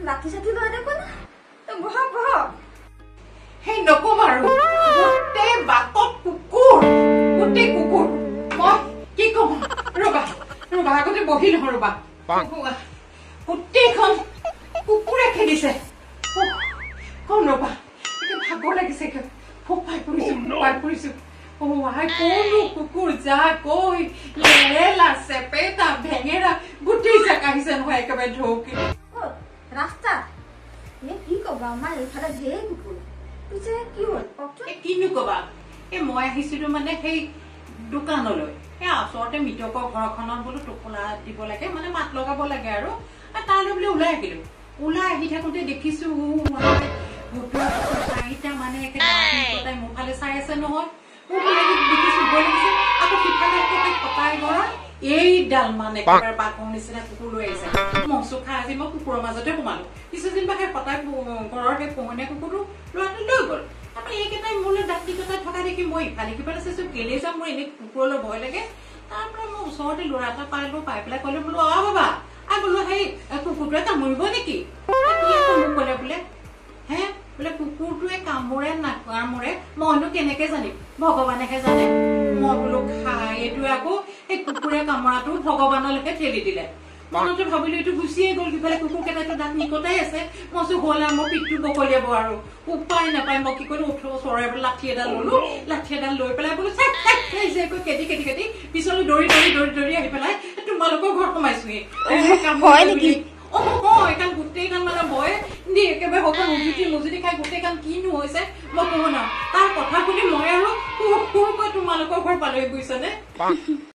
লাঠি চাঠি লৈ দেখো না বহ বহ সেই নকম আৰু গোটেই বাটত কুকুৰ গোটেই কুকুৰ মই কি কম ৰবা ৰবা আগতে বহি নহয় ৰবা গোটেইখন কুকুৰে খেলিছে কম ৰবা এতিয়া ভাগৰ লাগিছে ফোপাই পৰিছো কোনো কুকুৰ যা কৈ লেৰেলা চেপেটা ভেঙেৰা গোটেই জাক আহিছে নহয় একেবাৰে ঢৌকি ৰাস্তা কি কবা আমাৰ এইফালে ঢেৰ কুকুৰ পিছে কি হ'ল কিনো কবা মই আহিছিলো মানে সেই দোকানলৈ ওচৰতে মৃতকৰ ঘৰখনত বোলো টোপোলা দিব লাগে মানে মাত লগাব লাগে আৰু তালৈ বোলে ওলাই আহিলো ওলাই আহি থাকোতে দেখিছো চাৰিটা মানে তাই মোৰ ফালে চাই আছে নহয় দেখিছো ভয় লাগিছে আকৌ সিফালে কটাই গৰা এইডাল মানে বাঘৰ নিচিনা কুকুৰ লৈ আহিছে মচু খাই আজি মই কুকুৰৰ মাজতে সোমালো কিছুদিন বা সেই কটাই ঘৰৰ সেই পোহনীয়া কুকুৰটো ল'ৰাটো লৈ গ'ল তাৰপৰা এইকেইটাই মোলৈ দাঁতি কটাই থকা দেখি মই ইফালে সিফালে চাইছো কেলে যাম মোৰ এনেই কুকুৰলৈ ভয় লাগে তাৰ পৰা মই ওচৰতে ল'ৰা এটা পালো পাই পেলাই ক'লো বোলো বাবা বোলো সেই কুকুৰটোৱে কামুৰিব নেকি মোক ক'লে বোলে হে বোলে কুকুৰটোৱে কামোৰে নাকামোৰে মইনো কেনেকে জানিম ভগৱানেহে জানে মই বোলো খাই এইটো আকৌ এই কুকুৰে কামোৰাটো ভগৱানলৈকে ঠেলি দিলে মনতে ভাবিলো এইটো গুচিয়ে গ'ল কিফালে কুকুৰ কেইটাইতো দাঁত নিকটাই আছে মই হ'ল আৰু মই পিঠটো বকলিয়াব আৰু উপায় নাপায় মই কি কৰিলো ওচৰৰে লাঠি এডাল ললো লাঠি এডাল লৈ পেলাই বোলো কেটি কেটি কেটি পিছলৈ দৌৰি দৌৰি দৌৰি দৌৰি আহি পেলাই তোমালোকৰ ঘৰত সোমাইছোহি এইখন গোটেইখন মানে ভয় দি একেবাৰে সকল মুজুতি খাই গোটেইখন কিনো হৈছে মই কব না তাৰ কথা শুনি মই আৰু তোমালোকৰ ঘৰ পালৈ বুজিছানে